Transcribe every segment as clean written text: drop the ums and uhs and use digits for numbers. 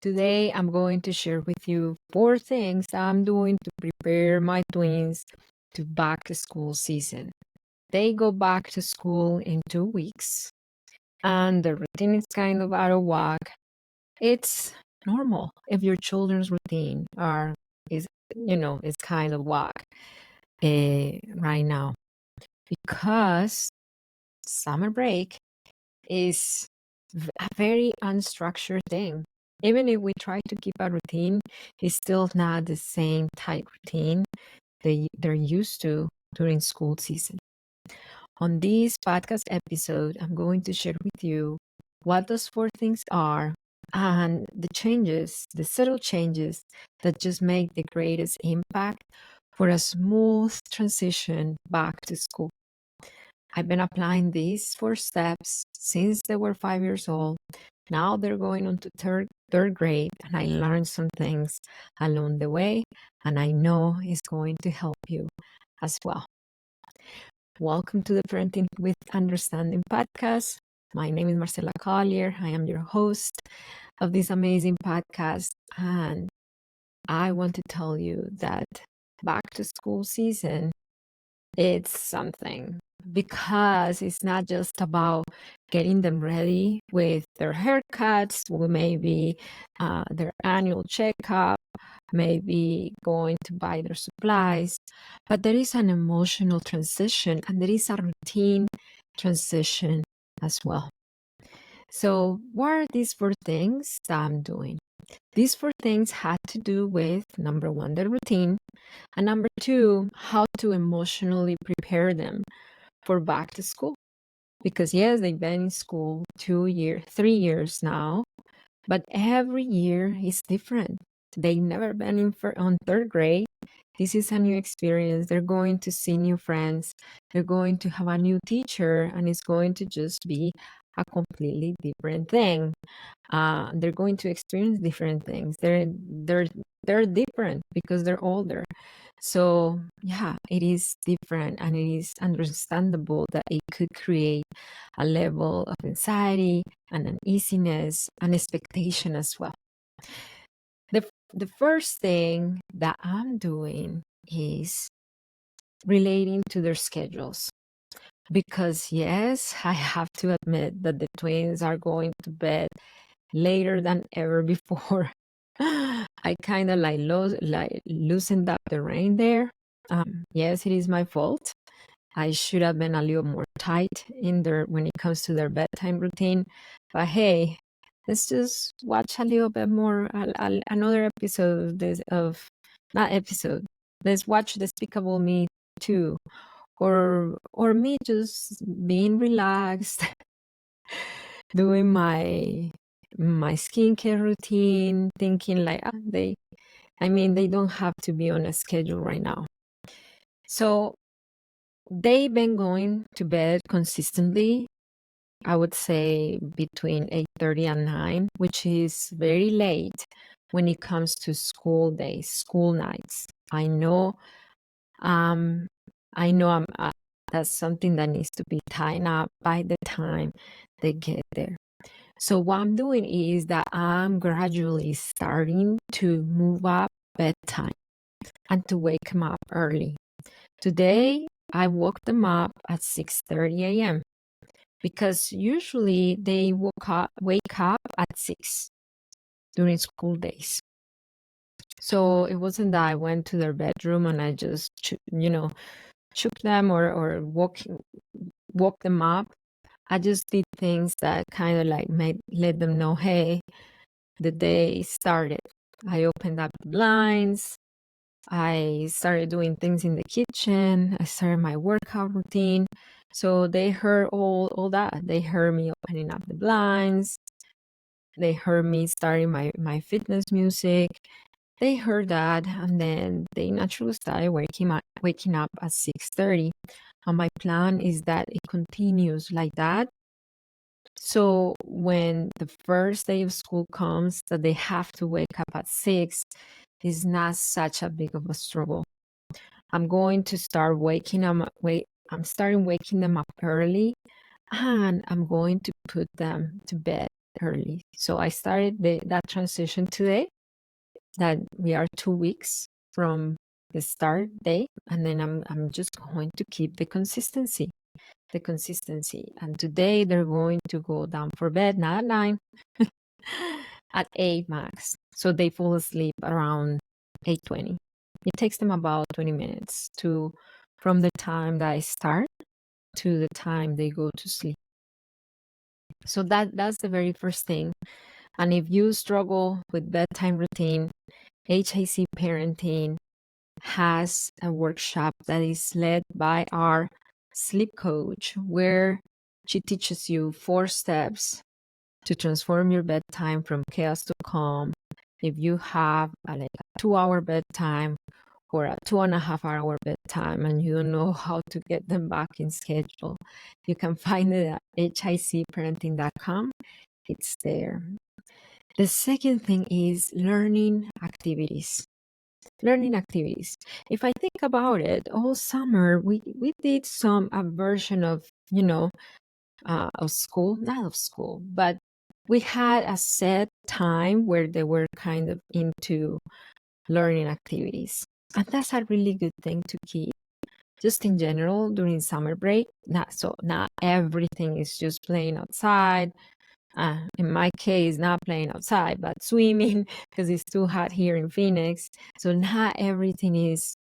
Today, I'm going to share with you 4 things I'm doing to prepare my twins to back to school season. They go back to school in 2 weeks, and the routine is kind of out of whack. It's normal if your children's routine is kind of whack right now, because summer break is a very unstructured thing. Even if we try to keep a routine, it's still not the same tight routine they're used to during school season. On this podcast episode, I'm going to share with you what those 4 things are and the subtle changes that just make the greatest impact for a smooth transition back to school. I've been applying these 4 steps since they were 5 years old. Now they're going on to third grade, and I learned some things along the way, and I know it's going to help you as well. Welcome to the Parenting with Understanding podcast. My name is Marcela Collier. I am your host of this amazing podcast, and I want to tell you that back to school season, it's something, because it's not just about getting them ready with their haircuts, or maybe their annual checkup, maybe going to buy their supplies, but there is an emotional transition and there is a routine transition as well. So what are these 4 things that I'm doing? These 4 things had to do with, number 1, the routine, and number 2, how to emotionally prepare them for back to school. Because yes, they've been in school 3 years now, but every year is different. They've never been on third grade. This is a new experience. They're going to see new friends. They're going to have a new teacher, and it's going to just be a completely different thing. They're going to experience different things. They're different because they're older. So yeah, it is different, and it is understandable that it could create a level of anxiety and uneasiness and expectation as well. The first thing that I'm doing is relating to their schedules. Because yes, I have to admit that the twins are going to bed later than ever before. I kind of loosened up the rein there. Yes, it is my fault. I should have been a little more tight in there when it comes to their bedtime routine. But hey, let's just watch a little bit more, another episode not episode. Let's watch Despicable Me 2, or me just being relaxed, doing my skincare routine, thinking like they don't have to be on a schedule right now. So they've been going to bed consistently, I would say between 8:30 and 9, which is very late when it comes to school days, school nights. I know that's something that needs to be tied up by the time they get there. So what I'm doing is that I'm gradually starting to move up bedtime and to wake them up early. Today, I woke them up at 6:30 a.m. because usually they wake up at 6 during school days. So it wasn't that I went to their bedroom and I just, shook them or woke them up. I just did things that kind of like let them know, hey, the day started. I opened up the blinds. I started doing things in the kitchen. I started my workout routine. So they heard all that. They heard me opening up the blinds. They heard me starting my fitness music. They heard that, and then they naturally started waking up at 6:30. And my plan is that it continues like that. So when the first day of school comes, that they have to wake up at 6, is not such a big of a struggle. I'm going to start waking I'm starting waking them up early, and I'm going to put them to bed early. So I started that transition today, that we are 2 weeks from the start date, and then I'm just going to keep the consistency. And today they're going to go down for bed not at 9, at 8 max. So they fall asleep around 8:20. It takes them about 20 minutes from the time that I start to the time they go to sleep. So that's the very first thing. And if you struggle with bedtime routine, HIC Parenting has a workshop that is led by our sleep coach, where she teaches you 4 steps to transform your bedtime from chaos to calm. If you have like a 2-hour bedtime or a 2.5-hour bedtime and you don't know how to get them back in schedule, you can find it at hicparenting.com. It's there. The second thing is learning activities. If I think about it, all summer we did a version of, of school, not of school, but we had a set time where they were kind of into learning activities. And that's a really good thing to keep. Just in general, during summer break, not everything is just playing outside. In my case, not playing outside, but swimming, because it's too hot here in Phoenix. So not everything is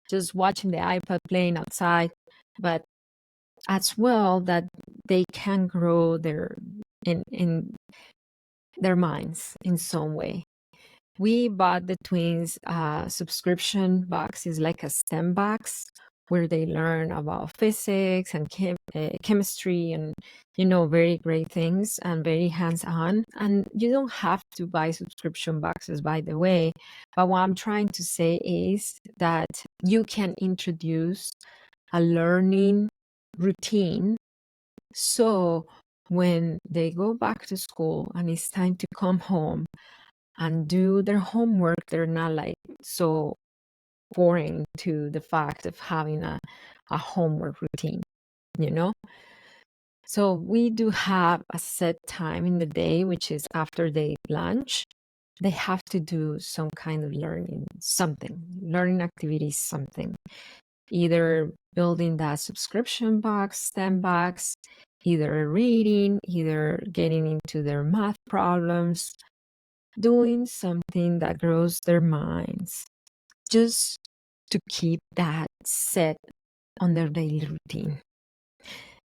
just watching the iPad playing outside, but as well that they can grow in their minds in some way. We bought the twins subscription box. Is like a STEM box where they learn about physics and chemistry and, very great things and very hands-on. And you don't have to buy subscription boxes, by the way. But what I'm trying to say is that you can introduce a learning routine. So when they go back to school and it's time to come home and do their homework, they're not like so foreign to the fact of having a homework routine, So we do have a set time in the day, which is after they lunch. They have to do some kind of learning activities, something. Either building that subscription box, STEM box, either reading, either getting into their math problems, doing something that grows their minds, just to keep that set on their daily routine.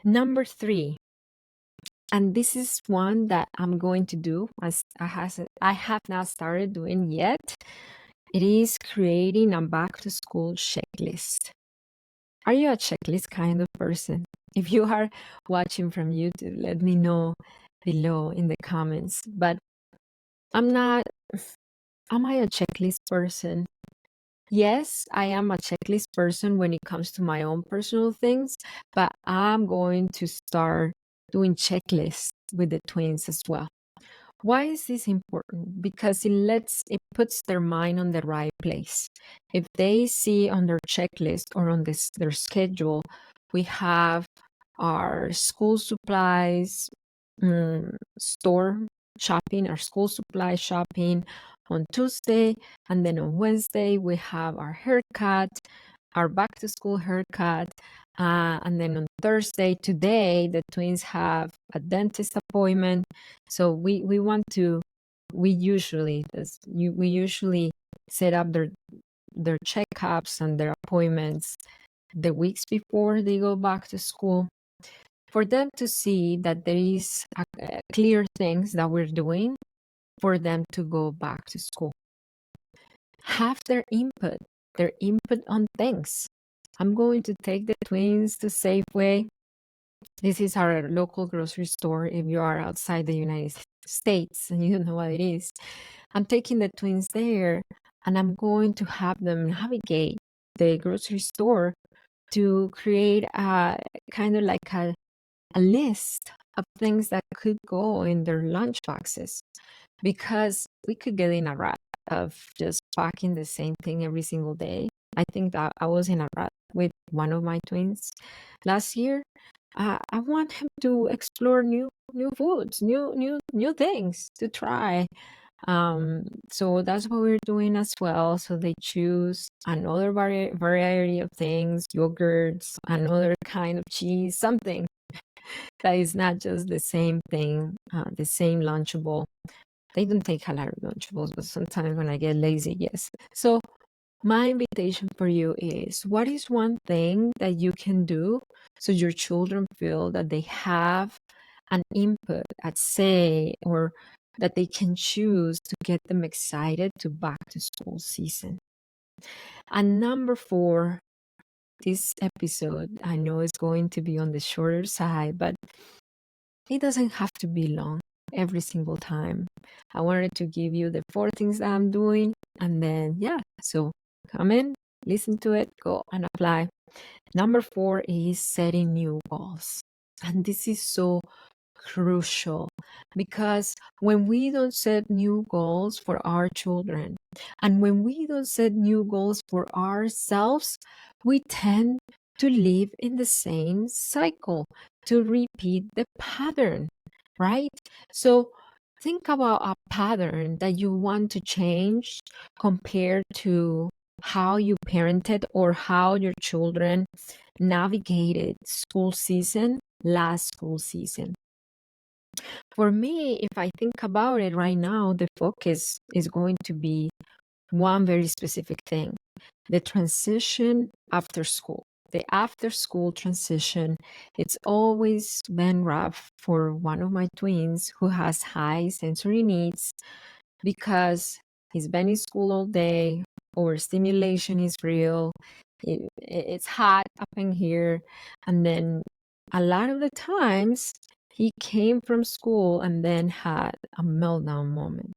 Number 3, and this is one that I'm going to do, as I have not started doing yet. It is creating a back to school checklist. Are you a checklist kind of person? If you are watching from YouTube, let me know below in the comments. But I'm not. Am I a checklist person? Yes, I am a checklist person when it comes to my own personal things, but I'm going to start doing checklists with the twins as well. Why is this important? Because it puts their mind on the right place. If they see on their checklist or on their schedule, we have our school supplies, store shopping, our school supply shopping on Tuesday, and then on Wednesday we have our haircut, our back to school haircut, and then on Thursday, today, the twins have a dentist appointment. So we usually set up their checkups and their appointments the weeks before they go back to school, for them to see that there is clear things that we're doing for them to go back to school. Have their input on things. I'm going to take the twins to Safeway. This is our local grocery store if you are outside the United States and you don't know what it is. I'm taking the twins there, and I'm going to have them navigate the grocery store to create a kind of like a list of things that could go in their lunch boxes, because we could get in a rut of just packing the same thing every single day. I think that I was in a rut with one of my twins last year. I want him to explore new foods, new things to try. So that's what we're doing as well. So they choose another variety of things, yogurts, another kind of cheese, something that is not just the same thing, the same Lunchable. They don't take a lot of Lunchables, but sometimes when I get lazy, yes. So my invitation for you is, what is one thing that you can do so your children feel that they have an input at say, or that they can choose to get them excited to back to school season? And number 4, this episode, I know it's going to be on the shorter side, but it doesn't have to be long every single time. I wanted to give you the 4 things that I'm doing, and then, so come in, listen to it, go and apply. Number 4 is setting new goals. And this is so crucial, because when we don't set new goals for our children, and when we don't set new goals for ourselves, we tend to live in the same cycle, to repeat the pattern, right? So think about a pattern that you want to change compared to how you parented or how your children navigated school season last school season. For me, if I think about it right now, the focus is going to be one very specific thing: the transition after school. The after school transition, it's always been rough for one of my twins who has high sensory needs, because he's been in school all day, overstimulation is real, it's hot up in here, and then a lot of the times he came from school and then had a meltdown moment.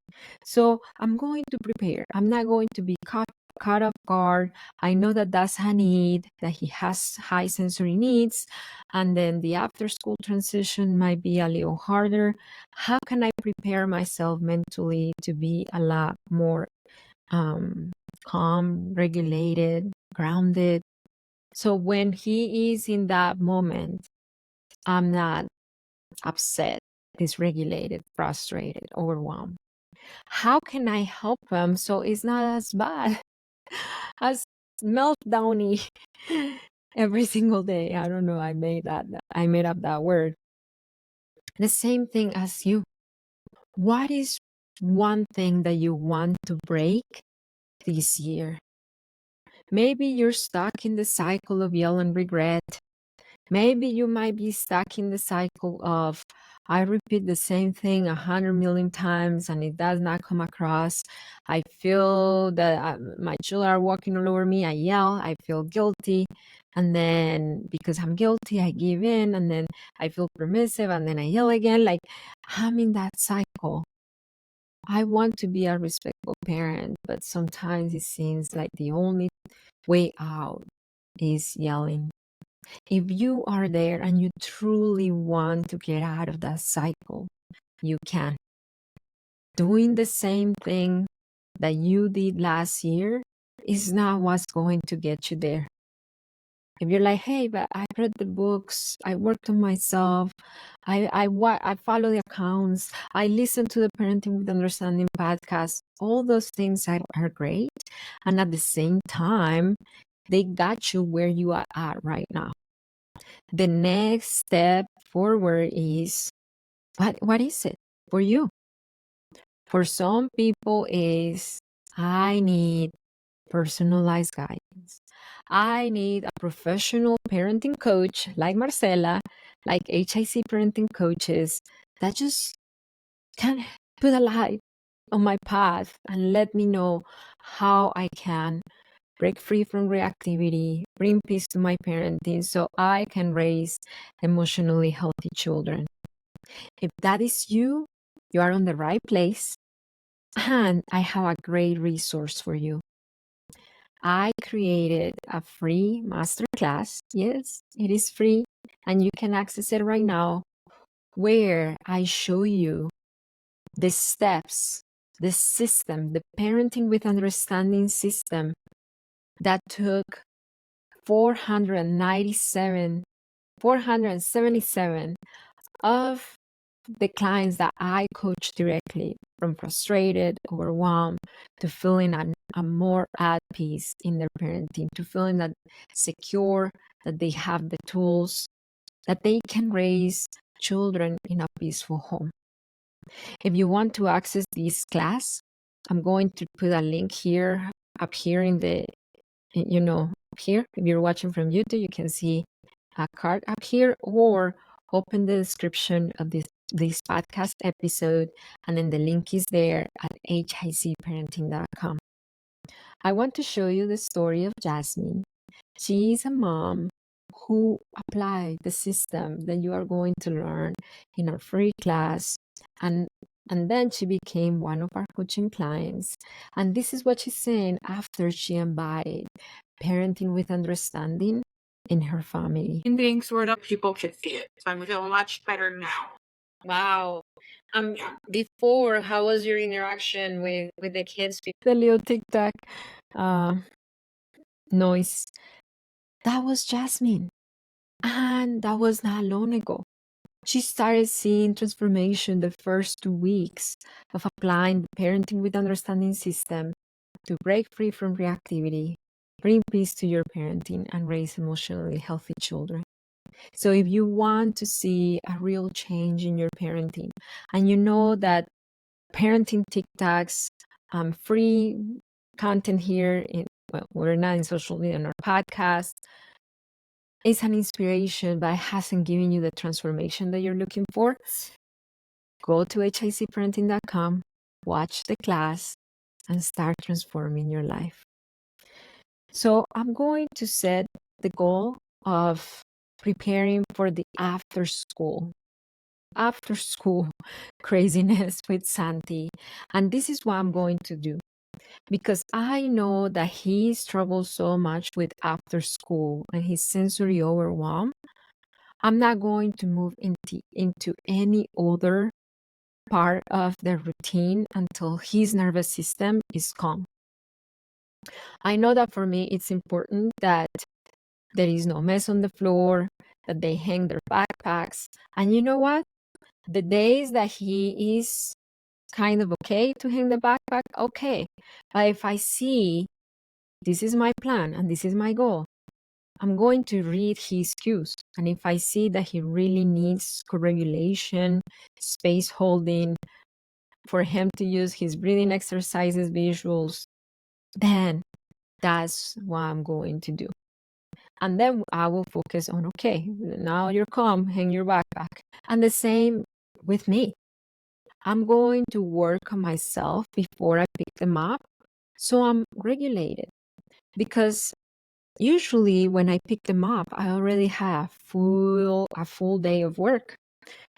So I'm going to prepare. I'm not going to be caught off guard. I know that that's a need, that he has high sensory needs, and then the after school transition might be a little harder. How can I prepare myself mentally to be a lot more calm, regulated, grounded? So when he is in that moment, I'm not upset, dysregulated, frustrated, overwhelmed. How can I help him so it's not as bad as meltdowny every single day? I don't know. I made up that word. The same thing as you. What is one thing that you want to break this year? Maybe you're stuck in the cycle of yell and regret. Maybe you might be stuck in the cycle of, I repeat the same thing 100 million times and it does not come across. I feel that my children are walking all over me. I yell, I feel guilty. And then because I'm guilty, I give in. And then I feel permissive and then I yell again. Like, I'm in that cycle. I want to be a respectful parent, but sometimes it seems like the only way out is yelling. If you are there and you truly want to get out of that cycle, you can. Doing the same thing that you did last year is not what's going to get you there. If you're like, hey, but I read the books, I worked on myself, I follow the accounts, I listen to the Parenting with Understanding podcast, all those things are great. And at the same time, they got you where you are at right now. The next step forward is, what is it for you? For some people is, I need personalized guidance. I need a professional parenting coach like Marcela, like HIC parenting coaches that just can put a light on my path and let me know how I can break free from reactivity, bring peace to my parenting so I can raise emotionally healthy children. If that is you, you are on the right place, and I have a great resource for you. I created a free masterclass. Yes, it is free, and you can access it right now, where I show you the steps, the system, the Parenting with Understanding system that took 477 of the clients that I coach directly, from frustrated, overwhelmed, to feeling a more at peace in their parenting, to feeling that secure, that they have the tools, that they can raise children in a peaceful home. If you want to access this class, I'm going to put a link here, up here in the, here. If you're watching from YouTube, you can see a card up here, or open the description of this podcast episode, and then the link is there at hicparenting.com. I want to show you the story of Jasmine. She is a mom who applied the system that you are going to learn in our free class, and then she became one of our coaching clients. And this is what she's saying after she embodied parenting with understanding in her family. Being sort of people can see it. So I'm feeling much better now. Wow. Before, how was your interaction with the kids? The little tic-tac noise. That was Jasmine. And that was not long ago. She started seeing transformation the first 2 weeks of applying the parenting with understanding system to break free from reactivity, bring peace to your parenting, and raise emotionally healthy children. So if you want to see a real change in your parenting, and you know that parenting TikToks, free content here, we're not in social media, in our podcast, is an inspiration, but it hasn't given you the transformation that you're looking for, go to hicparenting.com, watch the class, and start transforming your life. So I'm going to set the goal of preparing for the after school craziness with Santi. And this is what I'm going to do, because I know that he struggles so much with after school and his sensory overwhelm. I'm not going to move into any other part of the routine until his nervous system is calm. I know that for me, it's important that there is no mess on the floor, that they hang their backpacks. And you know what? The days that he is kind of okay to hang the backpack, okay. But if I see this is my plan and this is my goal, I'm going to read his cues. And if I see that he really needs co-regulation, space holding, for him to use his breathing exercises, visuals, then that's what I'm going to do. And then I will focus on, okay, now you're calm, hang your backpack. And the same with me. I'm going to work on myself before I pick them up, so I'm regulated. Because usually when I pick them up, I already have a full day of work.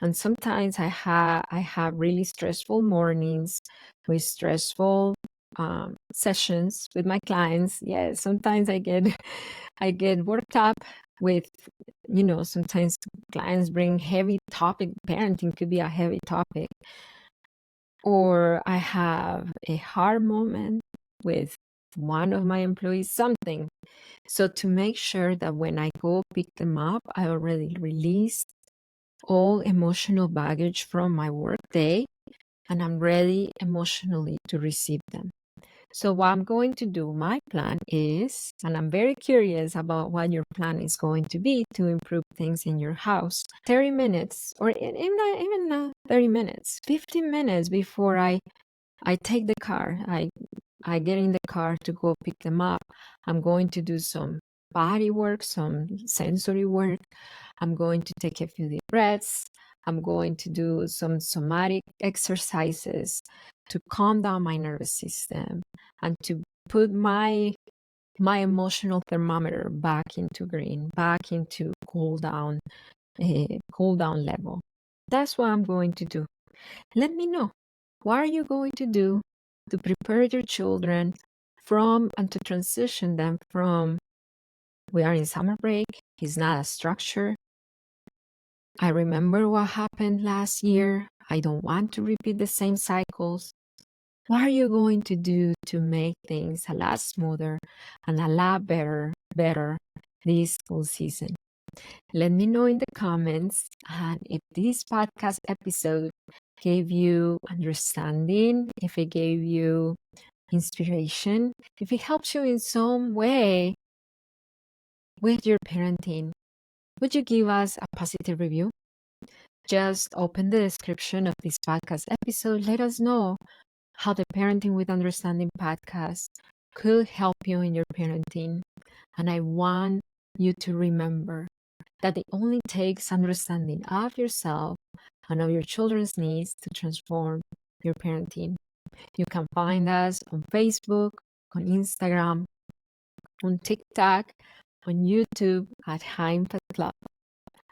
And sometimes I have really stressful mornings with stressful sessions with my clients. Yeah, sometimes I get worked up with, sometimes clients bring heavy topic. Parenting could be a heavy topic. Or I have a hard moment with one of my employees, something. So to make sure that when I go pick them up, I already released all emotional baggage from my work day, and I'm ready emotionally to receive them. So what I'm going to do, my plan is, and I'm very curious about what your plan is going to be to improve things in your house. 30 minutes, or even not 30 minutes, 15 minutes before I take the car, I get in the car to go pick them up. I'm going to do some body work, some sensory work. I'm going to take a few deep breaths. I'm going to do some somatic exercises to calm down my nervous system and to put my emotional thermometer back into green, back into cool down level. That's what I'm going to do. Let me know, what are you going to do to prepare your children from and to transition them from, we are in summer break, it's not a structure. I remember what happened last year. I don't want to repeat the same cycles. What are you going to do to make things a lot smoother and a lot better this school season? Let me know in the comments. And if this podcast episode gave you understanding, if it gave you inspiration, if it helps you in some way with your parenting, would you give us a positive review? Just open the description of this podcast episode. Let us know how the Parenting with Understanding podcast could help you in your parenting. And I want you to remember that it only takes understanding of yourself and of your children's needs to transform your parenting. You can find us on Facebook, on Instagram, on TikTok, on YouTube at HIC Club.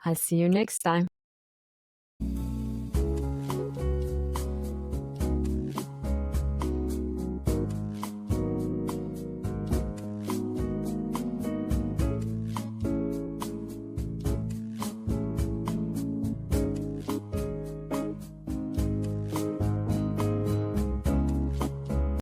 I'll see you next time.